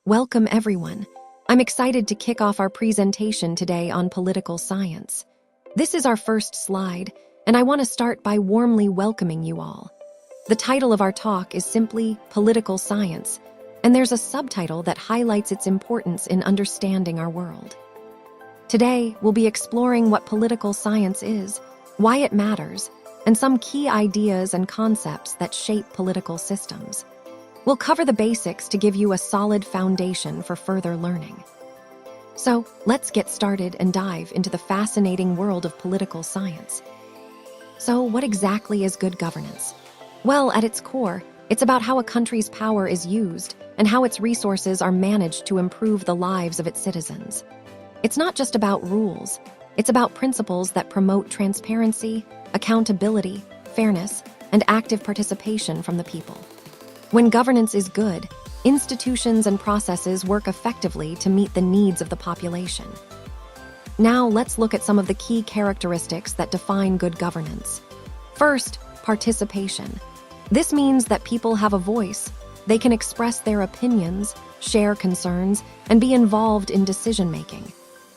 Welcome, everyone. I'm excited to kick off our presentation today on political science. This is our first slide, and I want to start by warmly welcoming you all. The title of our talk is simply Political Science, and there's a subtitle that highlights its importance in understanding our world. Today, we'll be exploring what political science is, why it matters, and some key ideas and concepts that shape political systems. We'll cover the basics to give you a solid foundation for further learning. So, let's get started and dive into the fascinating world of political science. So, what exactly is good governance? Well, at its core, it's about how a country's power is used and how its resources are managed to improve the lives of its citizens. It's not just about rules, it's about principles that promote transparency, accountability, fairness, and active participation from the people. When governance is good, institutions and processes work effectively to meet the needs of the population. Now, let's look at some of the key characteristics that define good governance. First, participation. This means that people have a voice. They can express their opinions, share concerns, and be involved in decision-making.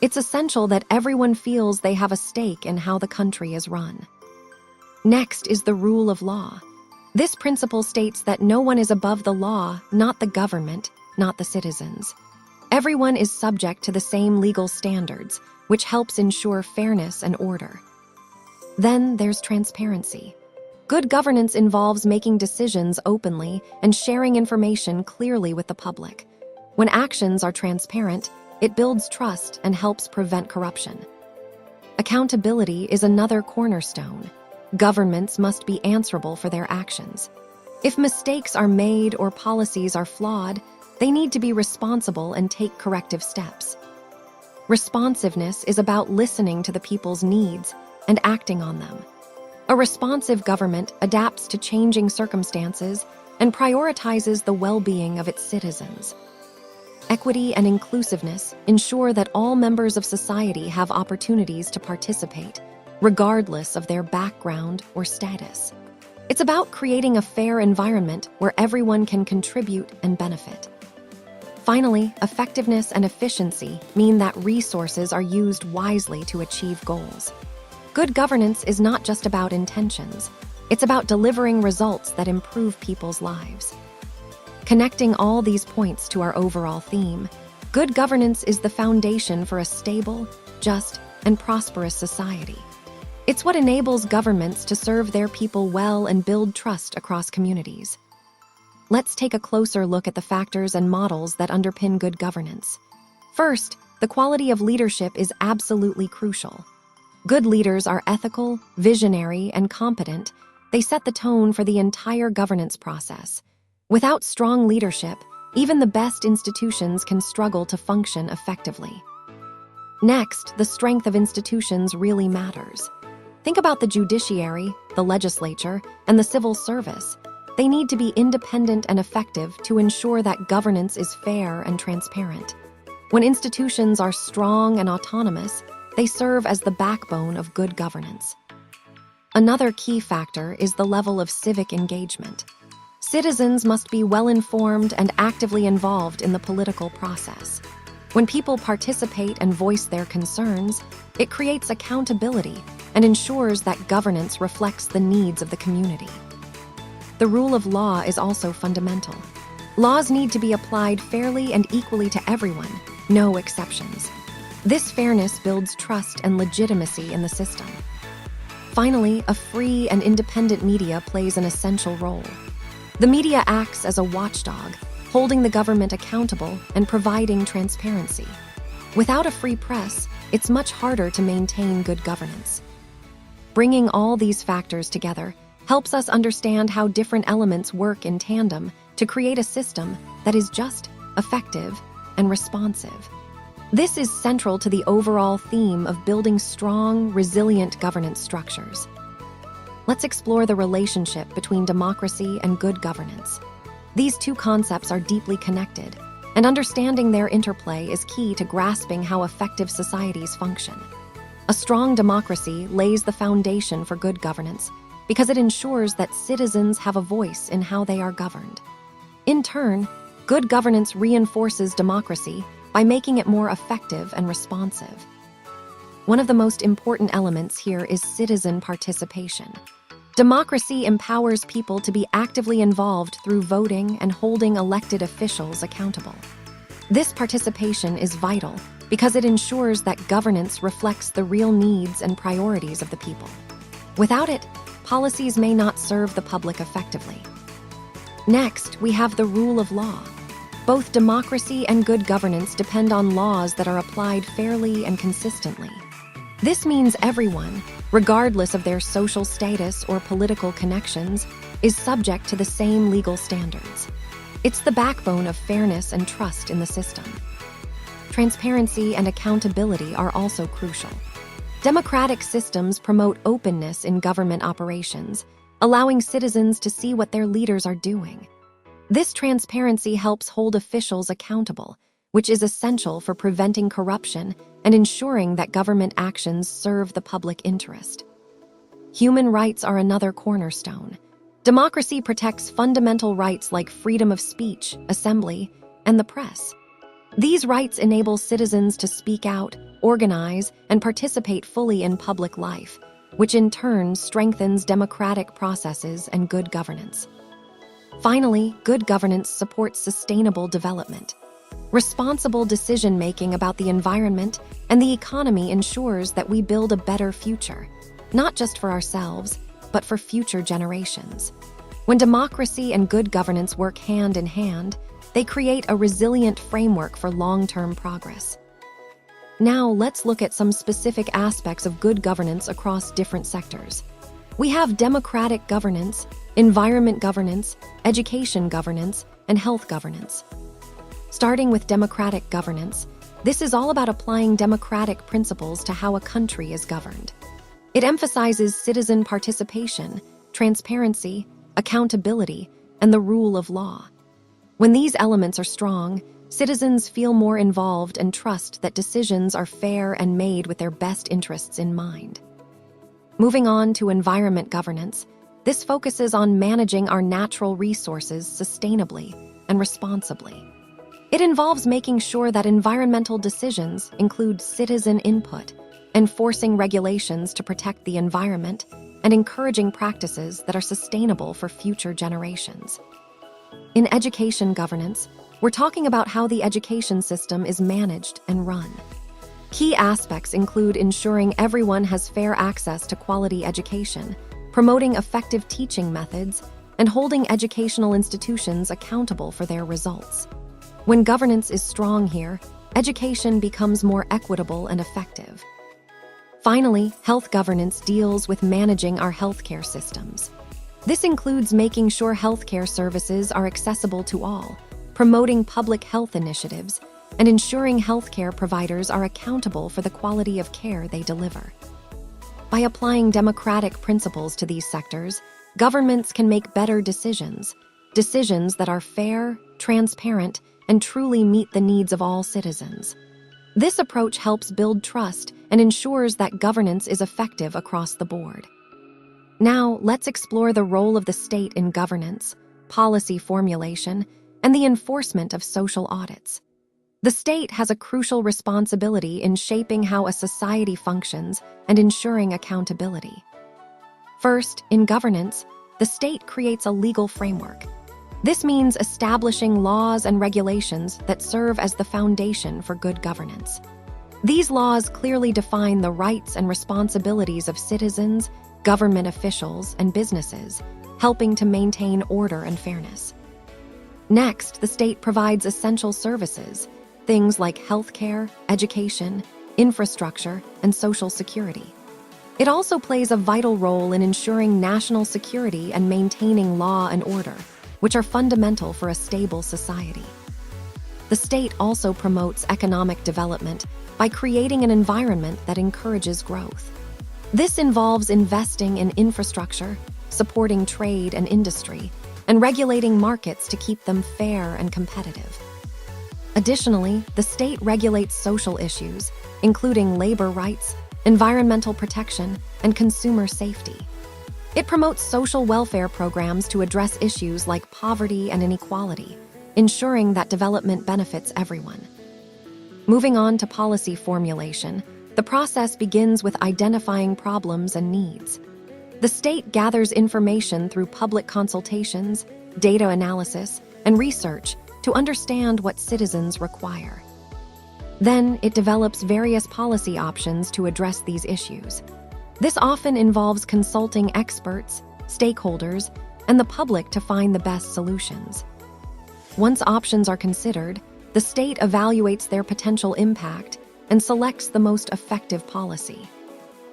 It's essential that everyone feels they have a stake in how the country is run. Next is the rule of law. This principle states that no one is above the law, not the government, not the citizens. Everyone is subject to the same legal standards, which helps ensure fairness and order. Then there's transparency. Good governance involves making decisions openly and sharing information clearly with the public. When actions are transparent, it builds trust and helps prevent corruption. Accountability is another cornerstone. Governments must be answerable for their actions. If mistakes are made or policies are flawed, they need to be responsible and take corrective steps. Responsiveness is about listening to the people's needs and acting on them. A responsive government adapts to changing circumstances and prioritizes the well-being of its citizens. Equity and inclusiveness ensure that all members of society have opportunities to participate, regardless of their background or status. It's about creating a fair environment where everyone can contribute and benefit. Finally, effectiveness and efficiency mean that resources are used wisely to achieve goals. Good governance is not just about intentions, it's about delivering results that improve people's lives. Connecting all these points to our overall theme, good governance is the foundation for a stable, just, and prosperous society. It's what enables governments to serve their people well and build trust across communities. Let's take a closer look at the factors and models that underpin good governance. First, the quality of leadership is absolutely crucial. Good leaders are ethical, visionary, and competent. They set the tone for the entire governance process. Without strong leadership, even the best institutions can struggle to function effectively. Next, the strength of institutions really matters. Think about the judiciary, the legislature, and the civil service. They need to be independent and effective to ensure that governance is fair and transparent. When institutions are strong and autonomous, they serve as the backbone of good governance. Another key factor is the level of civic engagement. Citizens must be well-informed and actively involved in the political process. When people participate and voice their concerns, it creates accountability and ensures that governance reflects the needs of the community. The rule of law is also fundamental. Laws need to be applied fairly and equally to everyone, no exceptions. This fairness builds trust and legitimacy in the system. Finally, a free and independent media plays an essential role. The media acts as a watchdog, holding the government accountable and providing transparency. Without a free press, it's much harder to maintain good governance. Bringing all these factors together helps us understand how different elements work in tandem to create a system that is just, effective, and responsive. This is central to the overall theme of building strong, resilient governance structures. Let's explore the relationship between democracy and good governance. These two concepts are deeply connected, and understanding their interplay is key to grasping how effective societies function. A strong democracy lays the foundation for good governance because it ensures that citizens have a voice in how they are governed. In turn, Good governance reinforces democracy by making it more effective and responsive. One of the most important elements here is citizen participation. Democracy empowers people to be actively involved through voting and holding elected officials accountable. This participation is vital because it ensures that governance reflects the real needs and priorities of the people. Without it, policies may not serve the public effectively. Next, we have the rule of law. Both democracy and good governance depend on laws that are applied fairly and consistently. This means everyone, regardless of their social status or political connections, is subject to the same legal standards. It's the backbone of fairness and trust in the system. Transparency and accountability are also crucial. Democratic systems promote openness in government operations, allowing citizens to see what their leaders are doing. This transparency helps hold officials accountable, which is essential for preventing corruption and ensuring that government actions serve the public interest. Human rights are another cornerstone. Democracy protects fundamental rights like freedom of speech, assembly, and the press. These rights enable citizens to speak out, organize, and participate fully in public life, which in turn strengthens democratic processes and good governance. Finally, good governance supports sustainable development. Responsible decision-making about the environment and the economy ensures that we build a better future, not just for ourselves, but for future generations. When democracy and good governance work hand in hand, they create a resilient framework for long-term progress. Now, let's look at some specific aspects of good governance across different sectors. We have democratic governance, environment governance, education governance, and health governance. Starting with democratic governance, this is all about applying democratic principles to how a country is governed. It emphasizes citizen participation, transparency, accountability, and the rule of law. When these elements are strong, citizens feel more involved and trust that decisions are fair and made with their best interests in mind. Moving on to environment governance, this focuses on managing our natural resources sustainably and responsibly. It involves making sure that environmental decisions include citizen input, enforcing regulations to protect the environment, and encouraging practices that are sustainable for future generations. In education governance, we're talking about how the education system is managed and run. Key aspects include ensuring everyone has fair access to quality education, promoting effective teaching methods, and holding educational institutions accountable for their results. When governance is strong here, education becomes more equitable and effective. Finally, health governance deals with managing our healthcare systems. This includes making sure healthcare services are accessible to all, promoting public health initiatives, and ensuring healthcare providers are accountable for the quality of care they deliver. By applying democratic principles to these sectors, governments can make better decisions that are fair, transparent, and truly meet the needs of all citizens. This approach helps build trust and ensures that governance is effective across the board. Now, let's explore the role of the state in governance, policy formulation, and the enforcement of social audits. The state has a crucial responsibility in shaping how a society functions and ensuring accountability. First, in governance, the state creates a legal framework. This means establishing laws and regulations that serve as the foundation for good governance. These laws clearly define the rights and responsibilities of citizens, government officials, and businesses, helping to maintain order and fairness. Next, the state provides essential services, things like healthcare, education, infrastructure, and social security. It also plays a vital role in ensuring national security and maintaining law and order, which are fundamental for a stable society. The state also promotes economic development by creating an environment that encourages growth. This involves investing in infrastructure, supporting trade and industry, and regulating markets to keep them fair and competitive. Additionally, the state regulates social issues, including labor rights, environmental protection, and consumer safety. It promotes social welfare programs to address issues like poverty and inequality, ensuring that development benefits everyone. Moving on to policy formulation, the process begins with identifying problems and needs. The state gathers information through public consultations, data analysis, and research to understand what citizens require. Then, it develops various policy options to address these issues. This often involves consulting experts, stakeholders, and the public to find the best solutions. Once options are considered, the state evaluates their potential impact and selects the most effective policy.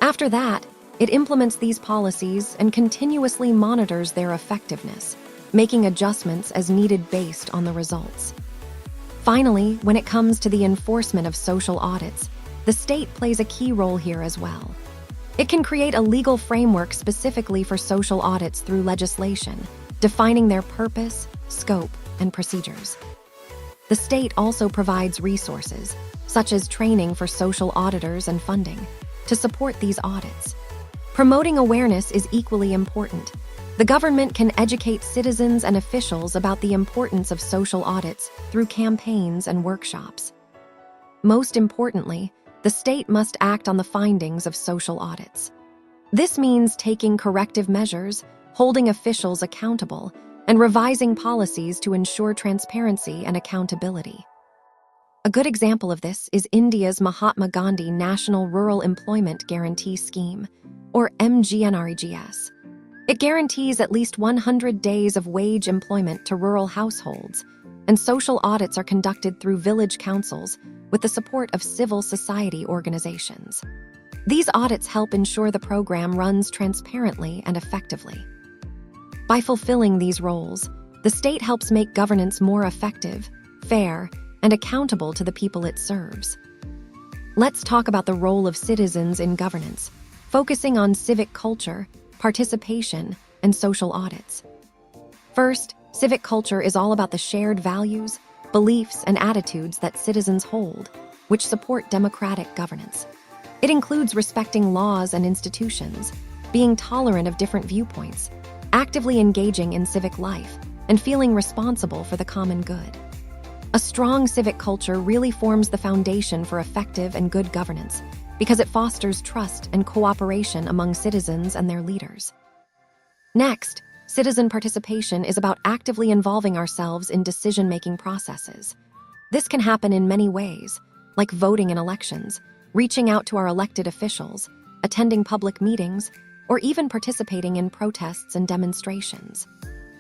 After that, it implements these policies and continuously monitors their effectiveness, making adjustments as needed based on the results. Finally, when it comes to the enforcement of social audits, the state plays a key role here as well. It can create a legal framework specifically for social audits through legislation, defining their purpose, scope, and procedures. The state also provides resources, such as training for social auditors and funding, to support these audits. Promoting awareness is equally important. The government can educate citizens and officials about the importance of social audits through campaigns and workshops. Most importantly, the state must act on the findings of social audits. This means taking corrective measures, holding officials accountable, and revising policies to ensure transparency and accountability. A good example of this is India's Mahatma Gandhi National Rural Employment Guarantee Scheme, or MGNREGS. It guarantees at least 100 days of wage employment to rural households, and social audits are conducted through village councils with the support of civil society organizations. These audits help ensure the program runs transparently and effectively. By fulfilling these roles, the state helps make governance more effective, fair, and accountable to the people it serves. Let's talk about the role of citizens in governance, focusing on civic culture, participation, and social audits. First, civic culture is all about the shared values, beliefs, and attitudes that citizens hold, which support democratic governance. It includes respecting laws and institutions, being tolerant of different viewpoints, actively engaging in civic life, and feeling responsible for the common good. A strong civic culture really forms the foundation for effective and good governance because it fosters trust and cooperation among citizens and their leaders. Next, citizen participation is about actively involving ourselves in decision-making processes. This can happen in many ways, like voting in elections, reaching out to our elected officials, attending public meetings, or even participating in protests and demonstrations.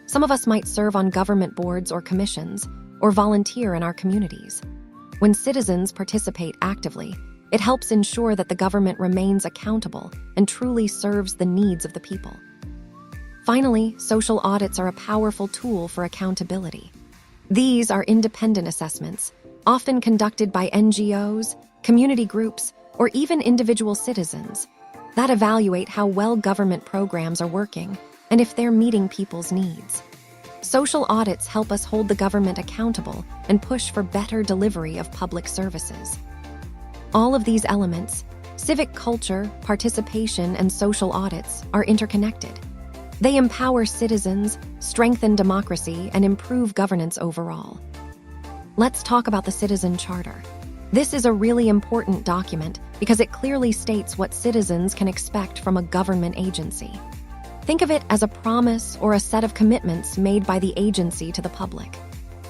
Some of us might serve on government boards or commissions, or volunteer in our communities. When citizens participate actively, it helps ensure that the government remains accountable and truly serves the needs of the people. Finally, social audits are a powerful tool for accountability. These are independent assessments, often conducted by NGOs, community groups, or even individual citizens, that evaluate how well government programs are working and if they're meeting people's needs. Social audits help us hold the government accountable and push for better delivery of public services. All of these elements, civic culture, participation, and social audits, are interconnected. They empower citizens, strengthen democracy, and improve governance overall. Let's talk about the Citizen Charter. This is a really important document because it clearly states what citizens can expect from a government agency. Think of it as a promise or a set of commitments made by the agency to the public.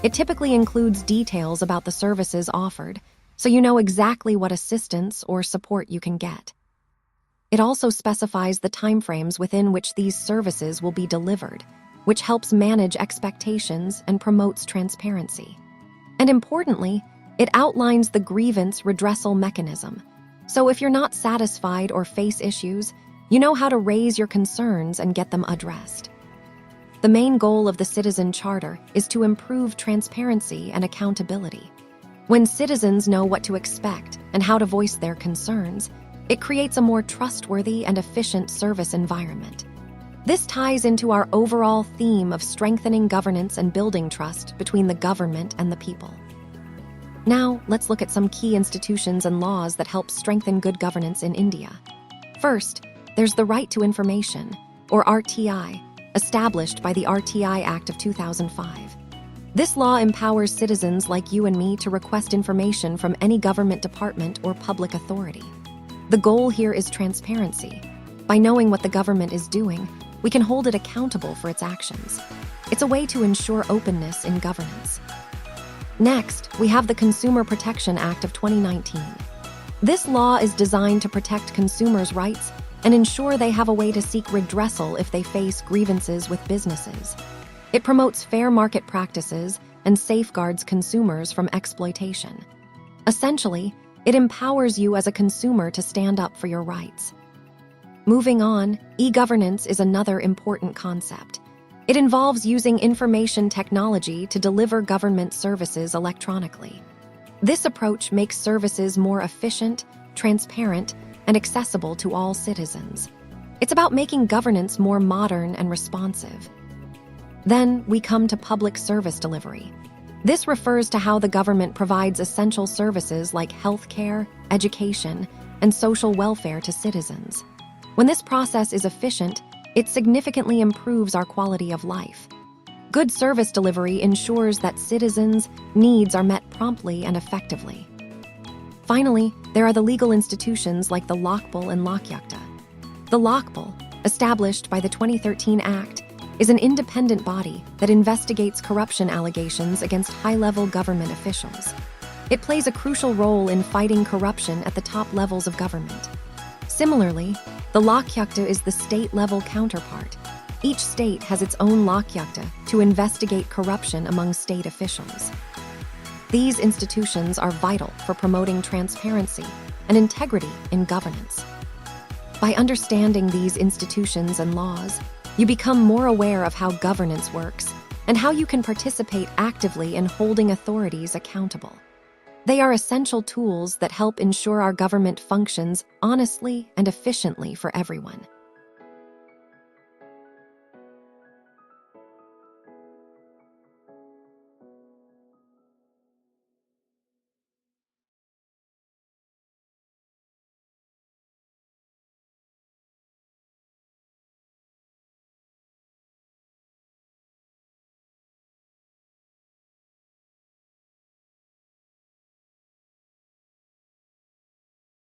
It typically includes details about the services offered, so you know exactly what assistance or support you can get. It also specifies the timeframes within which these services will be delivered, which helps manage expectations and promotes transparency. And importantly, it outlines the grievance redressal mechanism. So if you're not satisfied or face issues, you know how to raise your concerns and get them addressed. The main goal of the Citizen Charter is to improve transparency and accountability. When citizens know what to expect and how to voice their concerns, it creates a more trustworthy and efficient service environment. This ties into our overall theme of strengthening governance and building trust between the government and the people. Now, let's look at some key institutions and laws that help strengthen good governance in India. First, there's the Right to Information, or RTI, established by the RTI Act of 2005. This law empowers citizens like you and me to request information from any government department or public authority. The goal here is transparency. By knowing what the government is doing, we can hold it accountable for its actions. It's a way to ensure openness in governance. Next, we have the Consumer Protection Act of 2019. This law is designed to protect consumers' rights and ensure they have a way to seek redressal if they face grievances with businesses. It promotes fair market practices and safeguards consumers from exploitation. Essentially, it empowers you as a consumer to stand up for your rights. Moving on, e-governance is another important concept. It involves using information technology to deliver government services electronically. This approach makes services more efficient, transparent, and accessible to all citizens. It's about making governance more modern and responsive. Then we come to public service delivery. This refers to how the government provides essential services like healthcare, education, and social welfare to citizens. When this process is efficient, it significantly improves our quality of life. Good service delivery ensures that citizens' needs are met promptly and effectively. Finally, there are the legal institutions like the Lokbol and Lokyakta. The Lokbol, established by the 2013 Act, is an independent body that investigates corruption allegations against high-level government officials. It plays a crucial role in fighting corruption at the top levels of government. Similarly, the Lokyakta is the state-level counterpart. Each state has its own Lokyakta to investigate corruption among state officials. These institutions are vital for promoting transparency and integrity in governance. By understanding these institutions and laws, you become more aware of how governance works and how you can participate actively in holding authorities accountable. They are essential tools that help ensure our government functions honestly and efficiently for everyone.